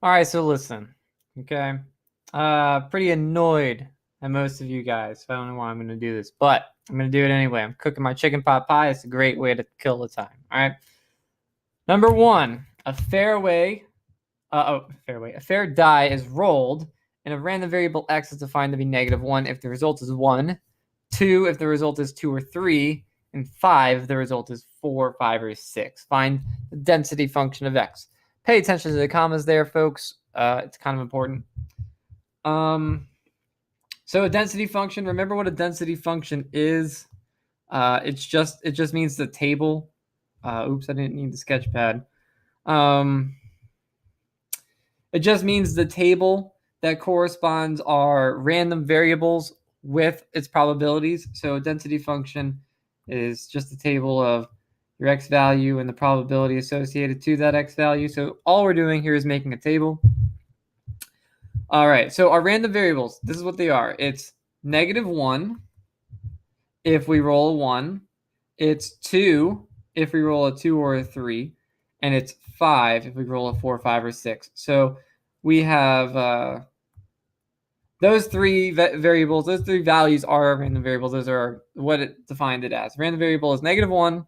All right, so listen, okay? Pretty annoyed at most of you guys. I don't know why I'm going to do this, but I'm going to do it anyway. I'm cooking my chicken pot pie. It's a great way to kill the time, all right? Number one, a fair die is rolled, and a random variable x is defined to be -1 if the result is 1, 2 if the result is 2 or 3, and 5 if the result is 4, 5, or 6. Find the density function of x. Pay attention to the commas there, folks. It's kind of important. So a density function, remember what a density function is. It just means the table. Oops, I didn't need the sketch pad. It just means the table that corresponds are random variables with its probabilities. So a density function is just a table of your x value and the probability associated to that x value. So all we're doing here is making a table. All right, so our random variables, this is what they are. It's -1 if we roll a 1. It's 2 if we roll a 2 or a 3. And it's 5 if we roll a 4, 5, or 6. So we have those three variables, those three values are our random variables. Those are what it defined it as. Random variable is -1,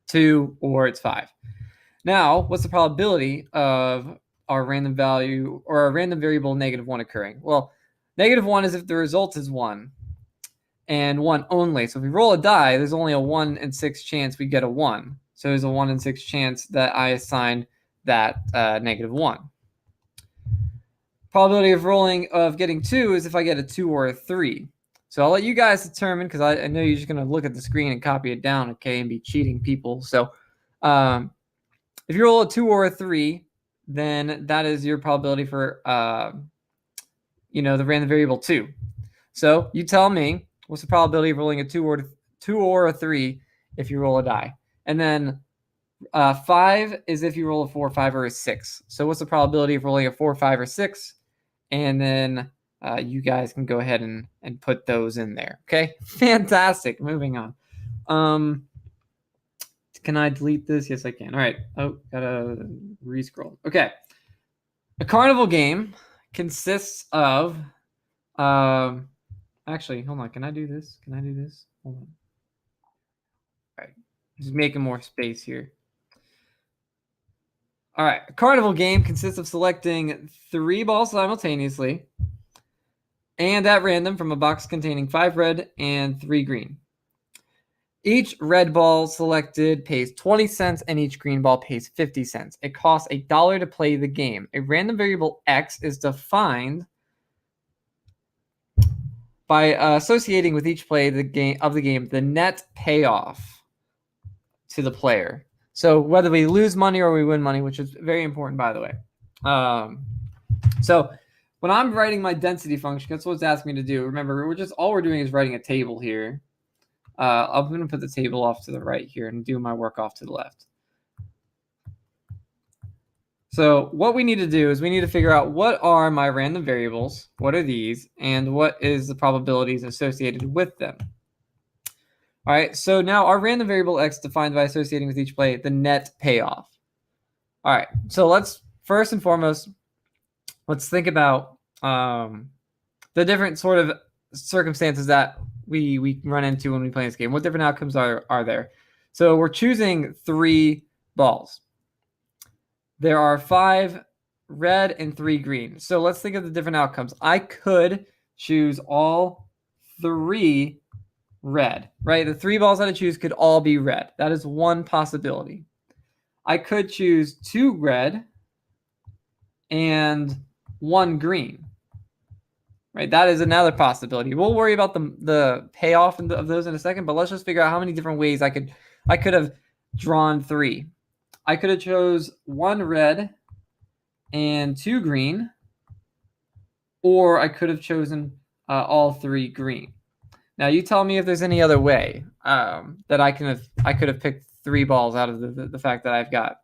2, or it's 5. Now, what's the probability of our random value or our random variable -1 occurring? Well, -1 is if the result is 1 and 1 only. So if we roll a die, there's only a 1 in 6 chance we get a 1. So there's a 1 in 6 chance that I assign that -1. Probability of getting 2 is if I get a 2 or a 3. So I'll let you guys determine, because I know you're just going to look at the screen and copy it down, okay, and be cheating people. So if you roll a 2 or a 3, then that is your probability for the random variable 2. So you tell me, what's the probability of rolling a 2 or a 3 if you roll a die? And then 5 is if you roll a 4, 5, or a 6. So what's the probability of rolling a 4, 5, or 6? And then you guys can go ahead and put those in there. Okay, fantastic. Moving on. Can I delete this? Yes, I can. All right. Oh, gotta re-scroll. Okay. A carnival game consists of actually, hold on. Can I do this? Hold on. All right. Just making more space here. All right. A carnival game consists of selecting 3 balls simultaneously and at random from a box containing 5 red and 3 green. Each red ball selected pays 20 cents and each green ball pays 50 cents. It costs $1 to play the game. A random variable x is defined by associating with each play of the game the net payoff to the player. So whether we lose money or we win money, which is very important, by the way. So when I'm writing my density function, that's what it's asking me to do. Remember, all we're doing is writing a table here. I'm going to put the table off to the right here and do my work off to the left. So what we need to do is we need to figure out what are my random variables, what are these, and what is the probabilities associated with them. All right, so now our random variable x defined by associating with each play the net payoff. All right, so let's first and foremost, let's think about the different sort of circumstances that we run into when we play this game. What different outcomes are there? So we're choosing 3 balls. There are 5 red and 3 green. So let's think of the different outcomes. I could choose all 3 red, right? The 3 balls that I choose could all be red. That is one possibility. I could choose 2 red and 1 green. Right, that is another possibility. We'll worry about the payoff of those in a second, but let's just figure out how many different ways I could have drawn 3. I could have chose 1 red and 2 green, or I could have chosen all 3 green. Now you tell me if there's any other way that I could have picked 3 balls out of the fact that I've got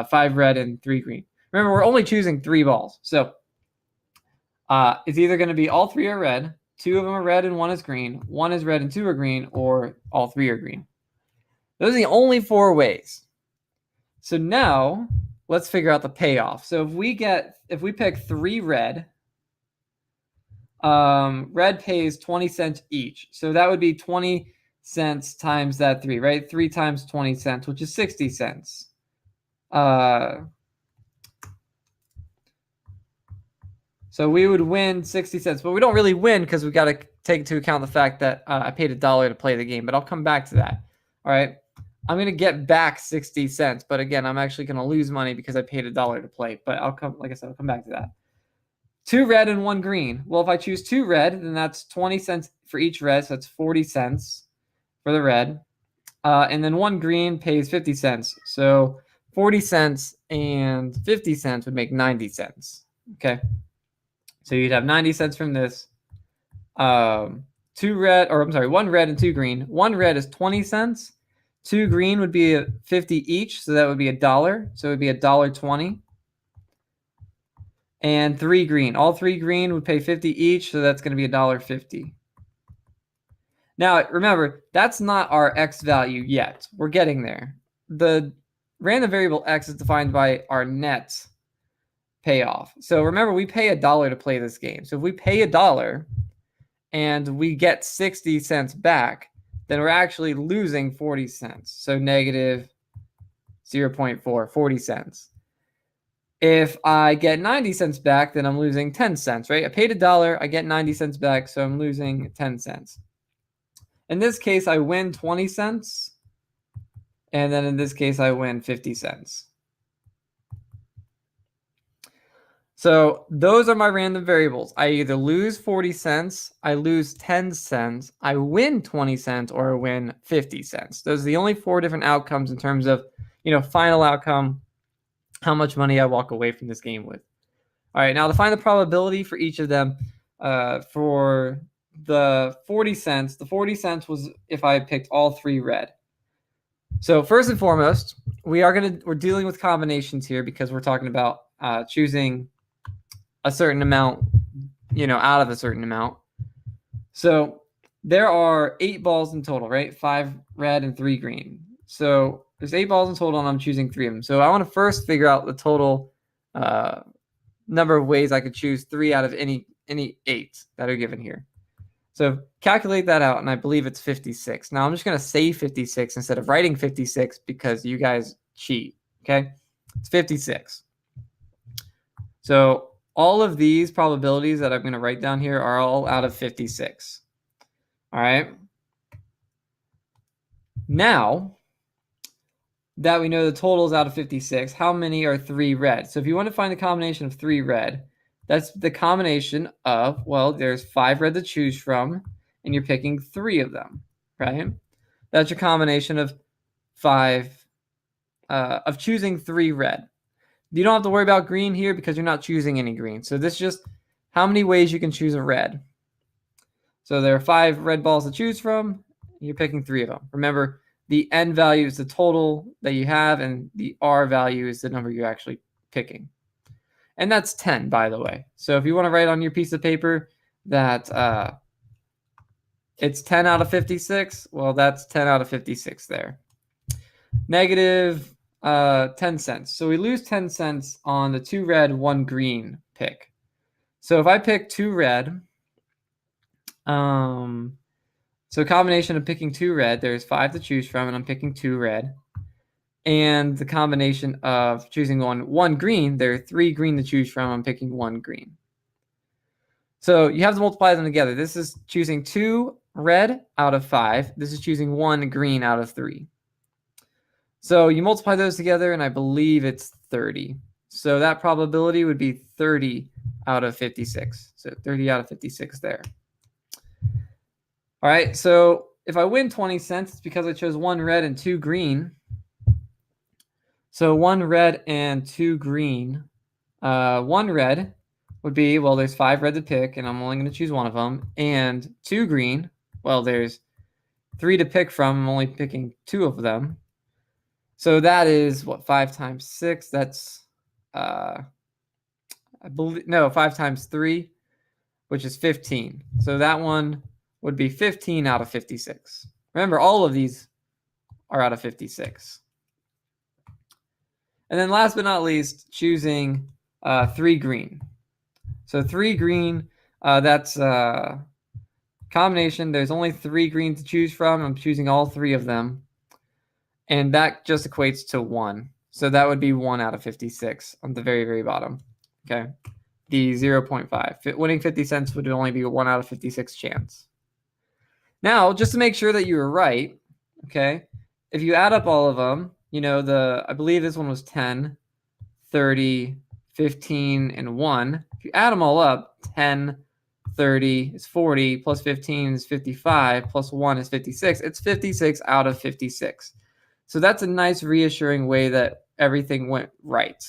5 red and 3 green. Remember, we're only choosing 3 balls, so it's either going to be all 3 are red, 2 of them are red and 1 is green, 1 is red and 2 are green, or all 3 are green. Those are the only 4 ways. So now let's figure out the payoff. So if we pick 3 red, red pays 20 cents each. So that would be 20 cents times that 3, right? 3 times 20 cents, which is 60 cents. So we would win 60 cents, but we don't really win because we got to take into account the fact that I paid $1 to play the game, but I'll come back to that. All right. I'm going to get back 60 cents, but again, I'm actually going to lose money because I paid $1 to play, but like I said, I'll come back to that. 2 red and 1 green. Well, if I choose 2 red, then that's 20 cents for each red, so that's 40 cents for the red. And then 1 green pays 50 cents. So 40 cents and 50 cents would make 90 cents. Okay. So you'd have 90 cents from this. 1 red and 2 green. 1 red is 20 cents. 2 green would be 50 each, so that would be $1. So it would be $1.20. And 3 green. All 3 green would pay 50 each, so that's going to be $1.50. Now, remember, that's not our x value yet. We're getting there. The random variable x is defined by our net payoff. So remember, we pay $1 to play this game. So if we pay $1 and we get 60 cents back, then we're actually losing 40 cents. So negative 0.4, 40 cents. If I get 90 cents back, then I'm losing 10 cents, right? I paid $1, I get 90 cents back, so I'm losing 10 cents. In this case, I win 20 cents. And then in this case, I win 50 cents. So those are my random variables. I either lose 40 cents, I lose 10 cents, I win 20 cents, or I win 50 cents. Those are the only 4 different outcomes in terms of, final outcome, how much money I walk away from this game with. All right, now to find the probability for each of them, for the 40 cents was if I picked all 3 red. So first and foremost, we're dealing with combinations here because we're talking about choosing a certain amount, out of a certain amount. So there are 8 balls in total, right? 5 red and 3 green. So there's 8 balls in total, and I'm choosing 3 of them. So I want to first figure out the total number of ways I could choose 3 out of any 8 that are given here. So calculate that out, and I believe it's 56. Now I'm just going to say 56 instead of writing 56 because you guys cheat, okay? It's 56. So all of these probabilities that I'm going to write down here are all out of 56. All right. Now that we know the total is out of 56, how many are 3 red? So if you want to find the combination of 3 red, that's the combination of, well, there's 5 red to choose from, and you're picking 3 of them, right? That's your combination of 5, of choosing 3 red. You don't have to worry about green here because you're not choosing any green. So this is just how many ways you can choose a red. So there are 5 red balls to choose from. You're picking 3 of them. Remember, the n value is the total that you have, and the r value is the number you're actually picking. And that's 10, by the way. So if you want to write on your piece of paper that it's 10 out of 56, well, that's 10 out of 56 there. Negative 10 cents. So we lose 10 cents on the 2 red, 1 green pick. So if I pick 2 red, so a combination of picking 2 red, there's 5 to choose from, and I'm picking 2 red. And the combination of choosing 1 green, there are 3 green to choose from, I'm picking 1 green. So you have to multiply them together. This is choosing 2 red out of 5. This is choosing 1 green out of 3. So you multiply those together, and I believe it's 30. So that probability would be 30 out of 56. So 30 out of 56 there. All right, so if I win 20 cents, it's because I chose 1 red and 2 green. So 1 red and 2 green. 1 red would be, well, there's 5 red to pick, and I'm only going to choose 1 of them. And 2 green, well, there's 3 to pick from. I'm only picking 2 of them. So that is, what, 5 times 6? That's, I believe, no, 5 times 3, which is 15. So that one would be 15 out of 56. Remember, all of these are out of 56. And then last but not least, choosing 3 green. So 3 green, that's combination. There's only 3 green to choose from. I'm choosing all 3 of them. And that just equates to 1. So that would be 1 out of 56 on the very, very bottom. Okay. The 0.5. Winning 50 cents would only be a 1 out of 56 chance. Now, just to make sure that you were right, okay, if you add up all of them, you know, I believe this one was 10, 30, 15, and 1. If you add them all up, 10, 30 is 40, plus 15 is 55, plus 1 is 56. It's 56 out of 56. So that's a nice reassuring way that everything went right.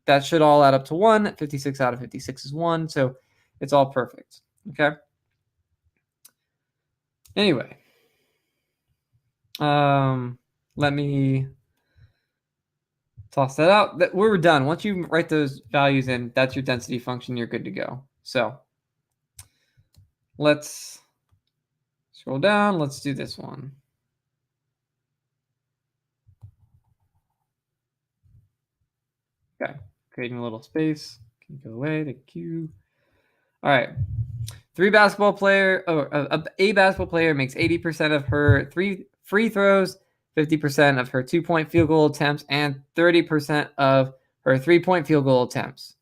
That should all add up to 1. 56 out of 56 is 1, so it's all perfect, okay? Anyway, let me toss that out. We're done. Once you write those values in, that's your density function. You're good to go. So let's scroll down. Let's do this one. Okay, creating a little space. Can go away to Q. All right. A basketball player makes 80% of her 3 free throws, 50% of her 2-point field goal attempts, and 30% of her 3-point field goal attempts.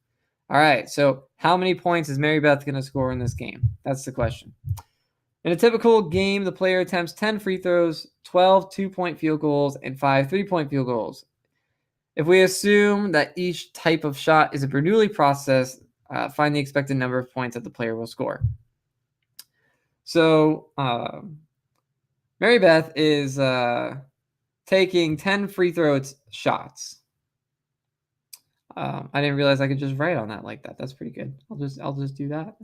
All right, so how many points is Mary Beth going to score in this game? That's the question. In a typical game, the player attempts 10 free throws, 12 2-point field goals, and 5 3-point field goals. If we assume that each type of shot is a Bernoulli process, find the expected number of points that the player will score. So Mary Beth is taking 10 free throw shots. I didn't realize I could just write on that like that. That's pretty good. I'll just do that.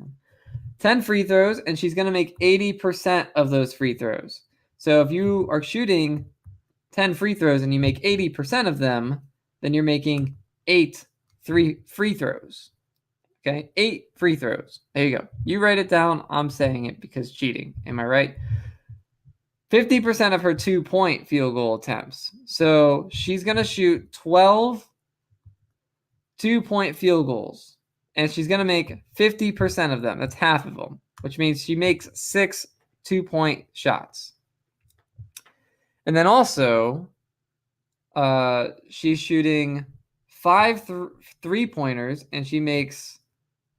10 free throws, and she's going to make 80% of those free throws. So if you are shooting 10 free throws and you make 80% of them, then you're making 8 free throws. Okay, 8 free throws. There you go. You write it down. I'm saying it because cheating. Am I right? 50% of her 2-point field goal attempts. So she's going to shoot 12 2-point field goals, and she's going to make 50% of them. That's half of them, which means she makes 6 2-point shots. And then also, she's shooting 5 3-pointers, and she makes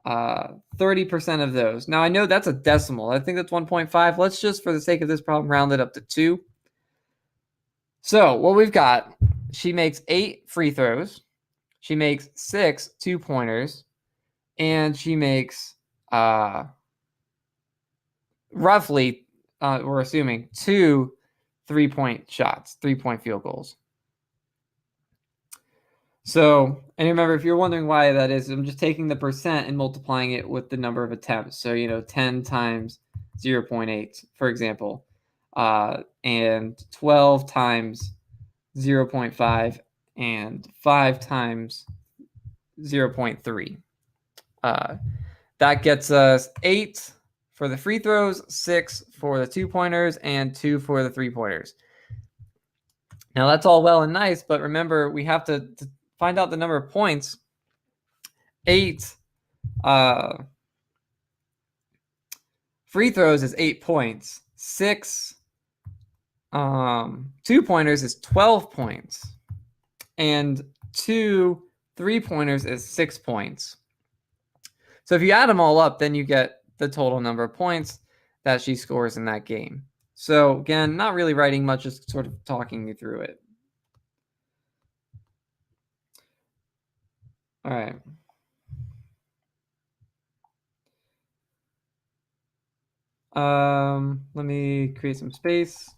30% of those. Now, I know that's a decimal. I think that's 1.5. Let's just, for the sake of this problem, round it up to 2. So what we've got, she makes 8 free throws. She makes 6 2-pointers, and she makes roughly, we're assuming, 2 3-point shots, 3-point field goals. So, and remember, if you're wondering why that is, I'm just taking the percent and multiplying it with the number of attempts. So, 10 times 0.8, for example, and 12 times 0.5, and 5 times 0.3. That gets us 8 for the free throws, 6 for the 2-pointers, and 2 for the 3-pointers. Now, that's all well and nice, but remember, we have to find out the number of points. 8 free throws is 8 points. 6 2-pointers is 12 points. And 2 3-pointers is 6 points. So if you add them all up, then you get the total number of points that she scores in that game. So again, not really writing much, just sort of talking you through it. All right. Let me create some space.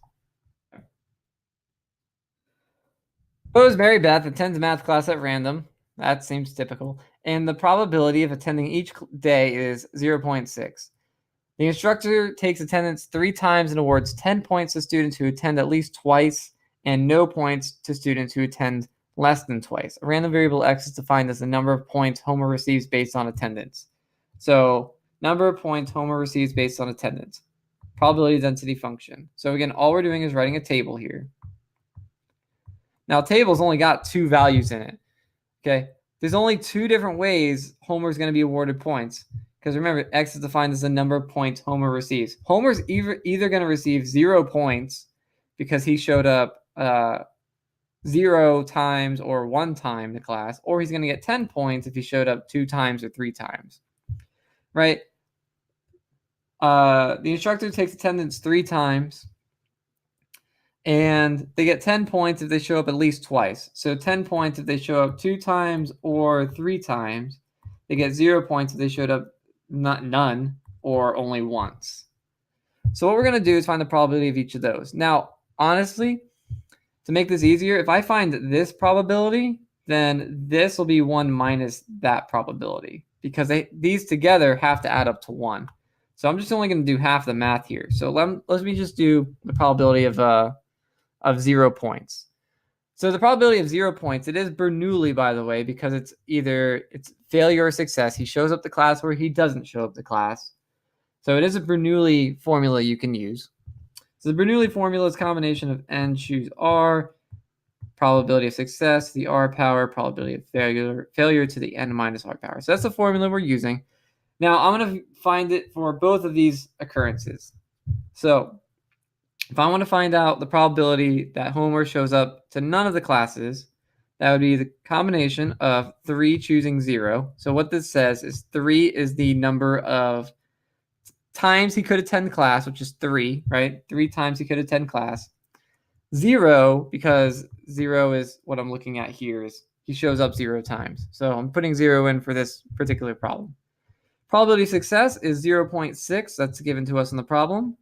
Suppose Mary Beth attends math class at random. That seems typical. And the probability of attending each day is 0.6. The instructor takes attendance 3 times and awards 10 points to students who attend at least twice and no points to students who attend less than twice. A random variable x is defined as the number of points Homer receives based on attendance. So number of points Homer receives based on attendance. Probability density function. So again, all we're doing is writing a table here. Now, table's only got 2 values in it. Okay, there's only 2 different ways Homer's going to be awarded points. Because remember, X is defined as the number of points Homer receives. Homer's either going to receive 0 points because he showed up 0 times or 1 time to class, or he's going to get 10 points if he showed up 2 times or 3 times, right? The instructor takes attendance 3 times, and they get 10 points if they show up at least twice. So 10 points if they show up 2 times or 3 times. They get 0 points if they showed up none or only once. So what we're going to do is find the probability of each of those. Now, honestly, to make this easier, if I find this probability, then this will be 1 minus that probability, because these together have to add up to 1. So I'm just only going to do half the math here. So let me just do the probability of 0 points. So the probability of 0 points, it is Bernoulli, by the way, because it's failure or success. He shows up to class or he doesn't show up to class. So it is a Bernoulli formula you can use. So the Bernoulli formula is a combination of n choose r, probability of success, the r power, probability of failure to the n minus r power. So that's the formula we're using. Now I'm going to find it for both of these occurrences. So if I want to find out the probability that Homer shows up to none of the classes, that would be the combination of 3 choosing 0. So what this says is 3 is the number of times he could attend class, which is 3, right? 3 times he could attend class. 0, because 0 is what I'm looking at here, is he shows up 0 times. So I'm putting 0 in for this particular problem. Probability of success is 0.6. That's given to us in the problem.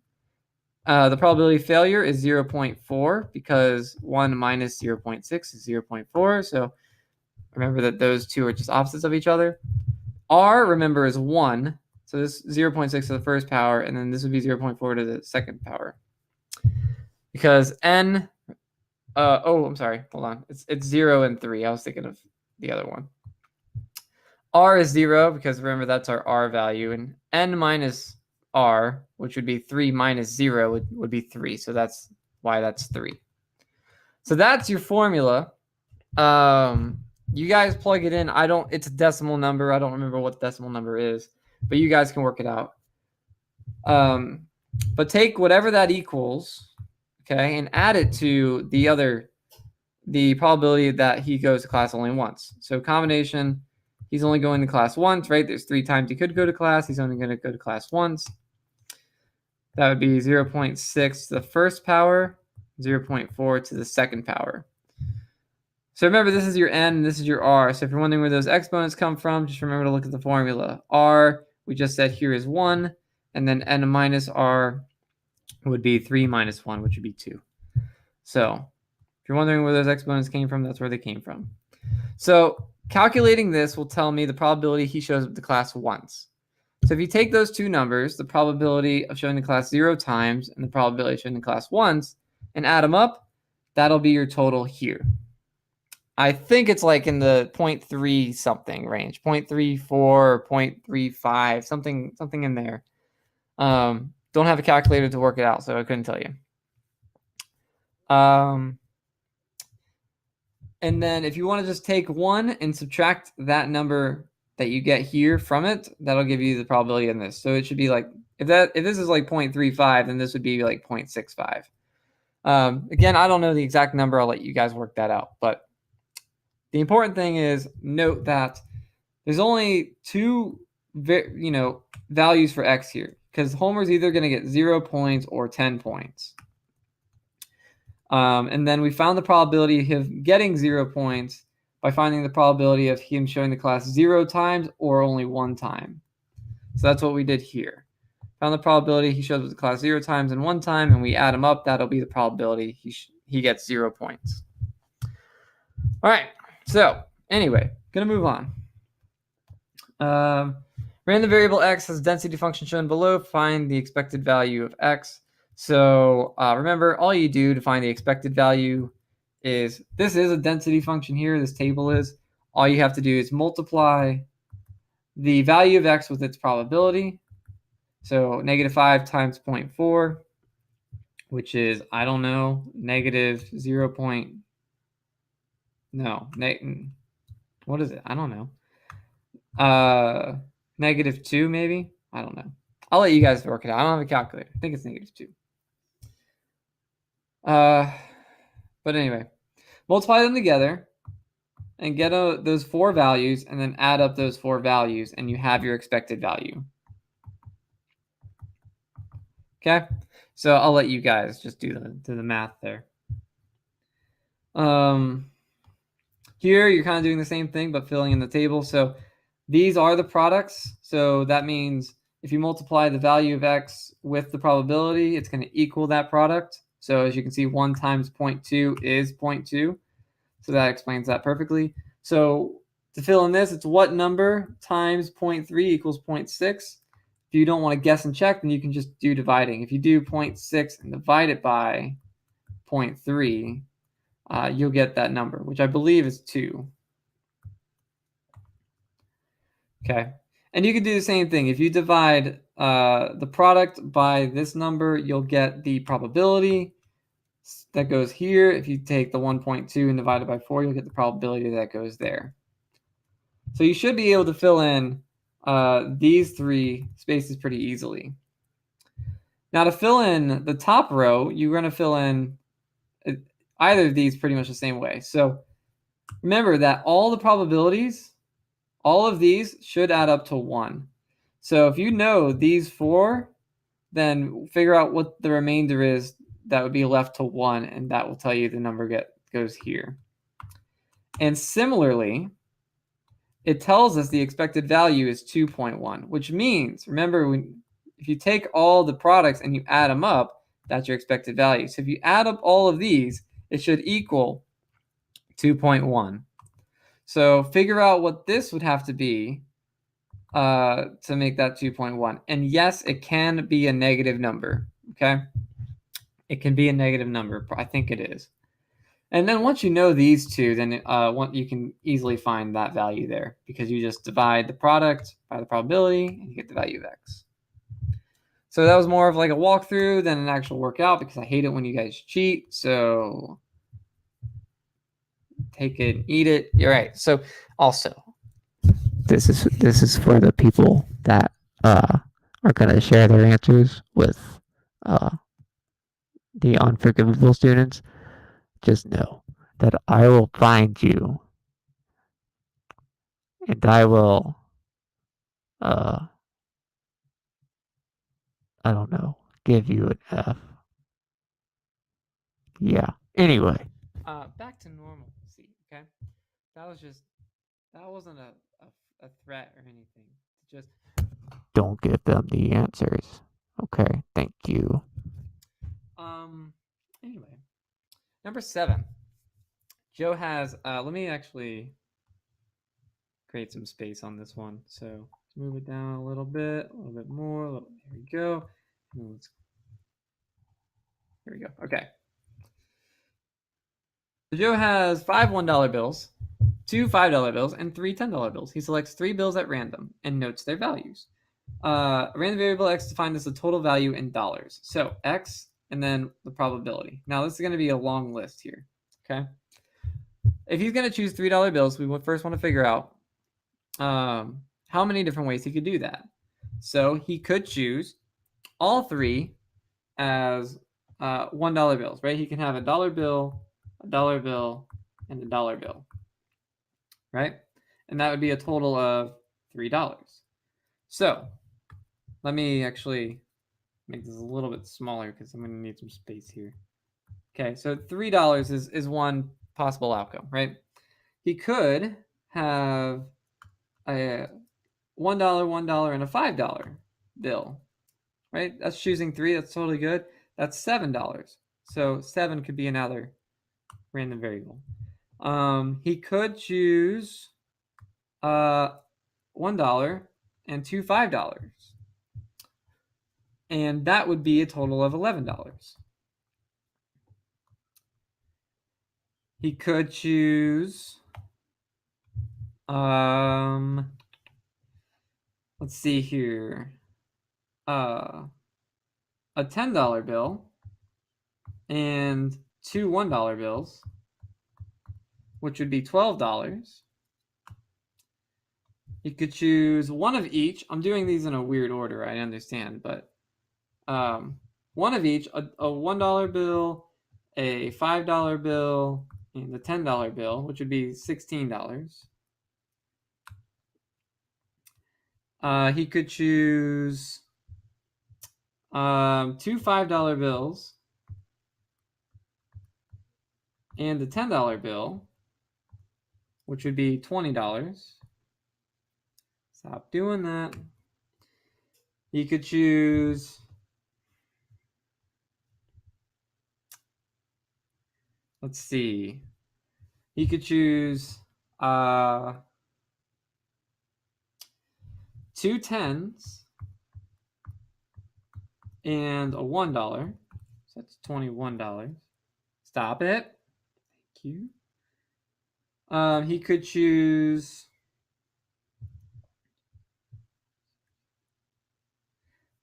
The probability of failure is 0.4, because 1 minus 0.6 is 0.4. So remember that those two are just opposites of each other. R, remember, is 1. So this 0.6 to the first power, and then this would be 0.4 to the second power. Because n, I'm sorry, hold on. It's 0 and 3. I was thinking of the other one. R is 0, because remember that's our R value, and n minus r, which would be 3 minus 0, would be 3. So that's why that's 3. So that's your formula. You guys plug it in. It's a decimal number. I don't remember what the decimal number is, but you guys can work it out. But take whatever that equals, okay, and add it to the probability that he goes to class only once. So combination, he's only going to class once, right? There's 3 times he could go to class. He's only going to go to class once. That would be 0.6 to the first power, 0.4 to the second power. So remember, this is your n and this is your r. So if you're wondering where those exponents come from, just remember to look at the formula. R, we just said here, is 1, and then n minus r would be 3 minus 1, which would be 2. So if you're wondering where those exponents came from, that's where they came from. So calculating this will tell me the probability he shows up to class once. So if you take those two numbers, the probability of showing the class 0 times and the probability of showing the class once, and add them up, that'll be your total here. I think it's like in the 0.3 something range, 0.34 or 0.35, something in there. Don't have a calculator to work it out, so I couldn't tell you. And then if you want to just take 1 and subtract that number that you get here from it, that'll give you the probability in this. So it should be like, if this is like 0.35, then this would be like 0.65. Again, I don't know the exact number. I'll let you guys work that out. But the important thing is, note that there's only 2 values for x here, because Homer's either going to get 0 points or 10 points. And then we found the probability of him getting 0 points by finding the probability of him showing the class 0 times or only 1 time. So that's what we did here. Found the probability he shows the class 0 times and 1 time, and we add them up. That'll be the probability he gets 0 points. All right. So anyway, gonna move on. Random variable x has density function shown below. Find the expected value of x. So remember, all you do to find the expected value is, this is a density function here, this table is. All you have to do is multiply the value of x with its probability. So -5 times 0.4, which is, I don't know, -0.4 No. What is it? I don't know. -2 maybe? I don't know. I'll let you guys work it out. I don't have a calculator. I think it's -2. But anyway, multiply them together and get those 4 values and then add up those 4 values and you have your expected value. Okay, so I'll let you guys just do the math there. Here you're kind of doing the same thing but filling in the table. So these are the products. So that means if you multiply the value of x with the probability, it's going to equal that product. So as you can see, 1 times 0.2 is 0.2. So that explains that perfectly. So to fill in this, it's what number times 0.3 equals 0.6. If you don't want to guess and check, then you can just do dividing. If you do 0.6 and divide it by 0.3, you'll get that number, which I believe is 2. Okay, and you can do the same thing. If you divide the product by this number, you'll get the probability that goes here. If you take the 1.2 and divide it by 4, you'll get the probability that goes there. So you should be able to fill in these 3 spaces pretty easily. Now to fill in the top row, you're going to fill in either of these pretty much the same way. So remember that all the probabilities, all of these should add up to 1. So if you know these 4, then figure out what the remainder is that would be left to 1, and that will tell you the number goes here. And similarly, it tells us the expected value is 2.1, which means, remember, if you take all the products and you add them up, that's your expected value. So if you add up all of these, it should equal 2.1. So figure out what this would have to be to make that 2.1. And yes, it can be a negative number, okay? It can be a negative number. I think it is. And then once you know these two, then you can easily find that value there because you just divide the product by the probability and you get the value of x. So that was more of like a walkthrough than an actual workout because I hate it when you guys cheat. So take it, eat it. You're right. So also, This is for the people that are gonna share their answers with the unforgivable students. Just know that I will find you and I will I don't know, give you an F. Yeah. Anyway. back to normalcy. Okay, that wasn't a threat or anything. Just Don't give them the answers. Okay, thank you. Anyway, number 7. Joe has. Let me actually create some space on this one. So let's move it down a little bit more. There we go. Here we go. Okay. So Joe has 5 $1 bills, 2 $5 bills, and 3 $10 bills. He selects 3 bills at random and notes their values. Random variable x defined as the total value in dollars. So x and then the probability. Now this is going to be a long list here. Okay. If he's going to choose $3 bills, we first want to figure out how many different ways he could do that. So he could choose all 3 as $1 bills, right? He can have a dollar bill, and a dollar bill, right? And that would be a total of $3. So let me actually make this a little bit smaller because I'm going to need some space here. Okay, so $3 is one possible outcome, right? He could have a $1, $1, and a $5 bill, right? That's choosing 3. That's totally good. That's $7. So 7 could be another random variable. He could choose $1 and 2 $5. And that would be a total of $11. He could choose let's see here. A $10 bill and 2 $1 bills. which would be $12. He could choose one of each. I'm doing these in a weird order, I understand, but one of each, a $1 bill, a $5 bill, and a $10 bill, which would be $16. He could choose two $5 bills and a $10 bill, which would be $20. Stop doing that. He could choose let's see. He could choose two tens and a $1. So that's $21. Stop it. Thank you. He could choose.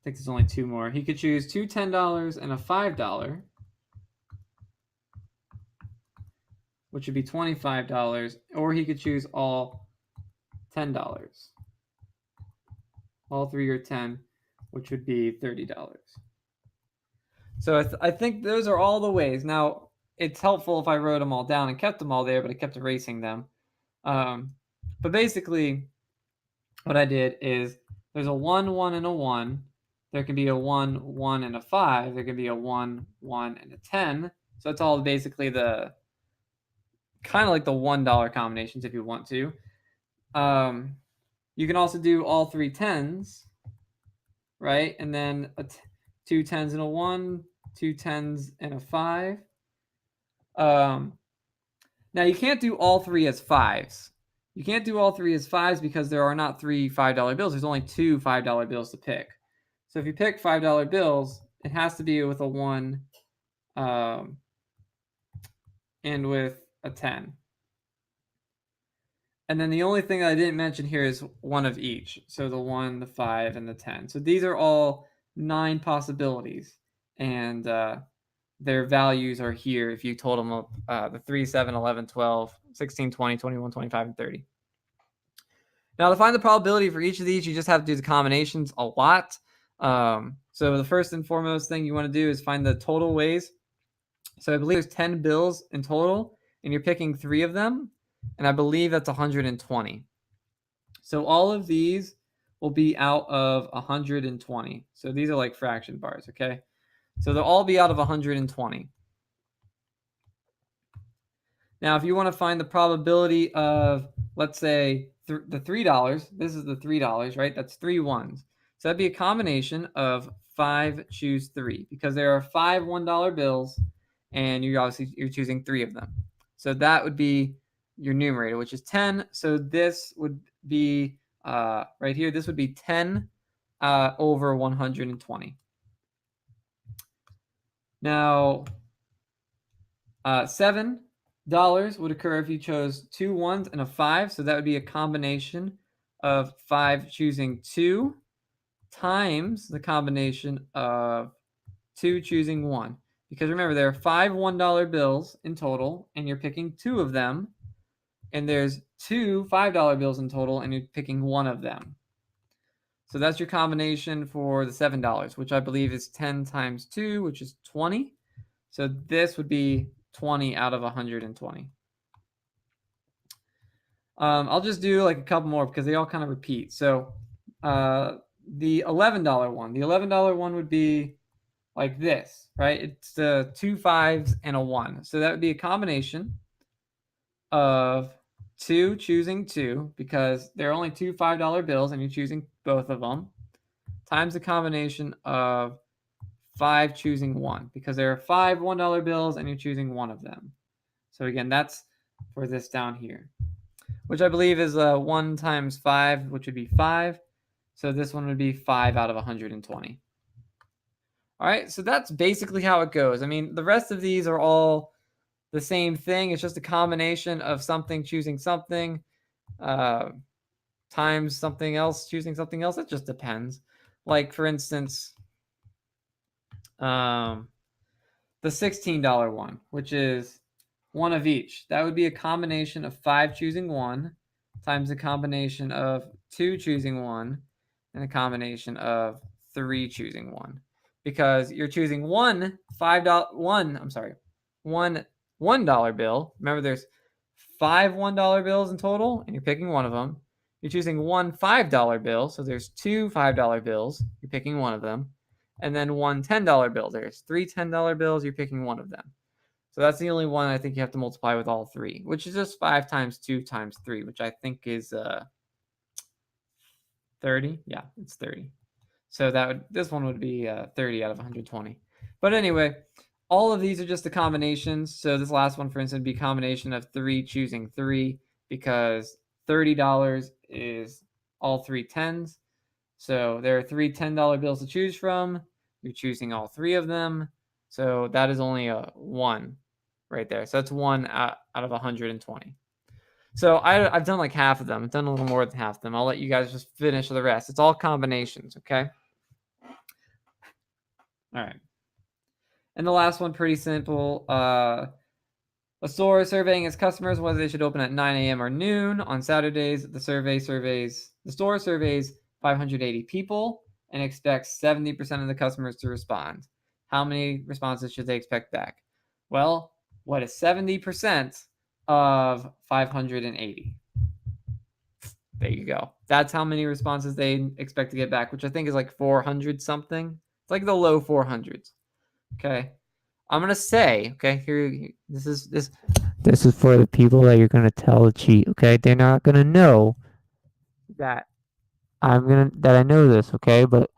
I think there's only two more. He could choose two $10 and a $5, which would be $25, or he could choose all $10. All three are 10, which would be $30. So I think those are all the ways. Now, it's helpful if I wrote them all down and kept them all there, but I kept erasing them. But basically, what I did is there's a 1, 1, and a 1. There can be a 1, 1, and a 5. There can be a 1, 1, and a 10. So it's all basically the kind of like the $1 combinations if you want to. You can also do all three tens, right? And then two tens and a 1, two tens and a 5. Now you can't do all three as 5s. You can't do all three as 5s because there are not three $5 bills. There's only two $5 bills to pick. So if you pick $5 bills, it has to be with a 1 and with a 10. And then the only thing I didn't mention here is one of each. So the 1, the 5, and the 10. So these are all 9 possibilities. And their values are here if you total them up, the 3, 7, 11, 12, 16, 20, 21, 25, and 30. Now, to find the probability for each of these, you just have to do the combinations a lot. So the first and foremost thing you want to do is find the total ways. So I believe there's 10 bills in total, and you're picking 3 of them, and I believe that's 120. So all of these will be out of 120. So these are like fraction bars, okay? So they'll all be out of 120. Now, if you want to find the probability of, let's say, the $3, this is the $3, right? That's 3 ones. So that'd be a combination of 5 choose 3 because there are 5 $1 bills, and you're choosing 3 of them. So that would be your numerator, which is 10. So this would be right here. This would be 10 over 120. Now, $7 would occur if you chose 2 1s and a 5. So that would be a combination of 5 choosing 2 times the combination of 2 choosing 1. Because remember, there are 5 $1 bills in total, and you're picking 2 of them. And there's 2 $5 bills in total, and you're picking 1 of them. So that's your combination for the $7, which I believe is 10 times 2, which is 20. So this would be 20 out of 120. I'll just do like a couple more because they all kind of repeat. So the $11 one. The $11 one would be like this, right? It's the 2 5s and a 1. So that would be a combination of 2 choosing 2 because there are only 2 $5 bills and you're choosing both of them, times the combination of 5 choosing 1 because there are 5 $1 bills and you're choosing 1 of them. So again, that's for this down here, which I believe is 1 times 5, which would be 5. So this one would be 5 out of 120. All right, so that's basically how it goes. I mean, the rest of these are all the same thing. It's just a combination of something choosing something times something else choosing something else. It just depends. Like, for instance, the $16 one, which is one of each. That would be a combination of 5 choosing 1 times a combination of 2 choosing 1 and a combination of 3 choosing 1. Because you're choosing one $1 bill. Remember, there's 5 $1 bills in total, and you're picking one of them. You're choosing one $5 bill, so there's 2 $5 bills. You're picking one of them. And then one $10 bill. There's 3 $10 bills. You're picking one of them. So that's the only one I think you have to multiply with all 3, which is just 5 times 2 times 3, which I think is 30. Yeah, it's 30. So this one would be 30 out of 120. But anyway, all of these are just the combinations. So this last one, for instance, would be a combination of 3 choosing 3 because $30 is all 3 10s. So there are 3 $10 bills to choose from. You're choosing all 3 of them. So that is only a 1 right there. So that's 1 out of 120. So I've done like half of them. I've done a little more than half of them. I'll let you guys just finish the rest. It's all combinations, okay? All right. And the last one, pretty simple. A store is surveying its customers whether they should open at 9 a.m. or noon on Saturdays. The store surveys 580 people and expects 70% of the customers to respond. How many responses should they expect back? Well, what is 70% of 580? There you go. That's how many responses they expect to get back, which I think is like 400 something. It's like the low 400s. Okay. I'm gonna say, okay, here, this is for the people that you're gonna tell to cheat. Okay, they're not gonna know that I know this. Okay, but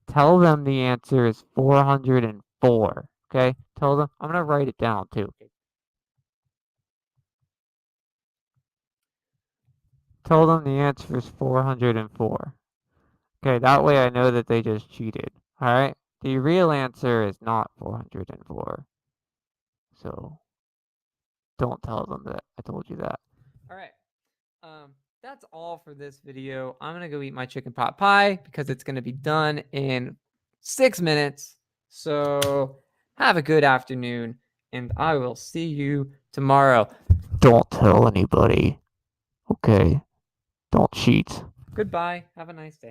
tell them the answer is 404. Okay, tell them. I'm gonna write it down too. Tell them the answer is 404. Okay, that way I know that they just cheated. All right, the real answer is not 404. So don't tell them that I told you that. All right. That's all for this video. I'm gonna go eat my chicken pot pie because it's gonna be done in 6 minutes. So have a good afternoon, and I will see you tomorrow. Don't tell anybody. Okay. Don't cheat. Goodbye. Have a nice day.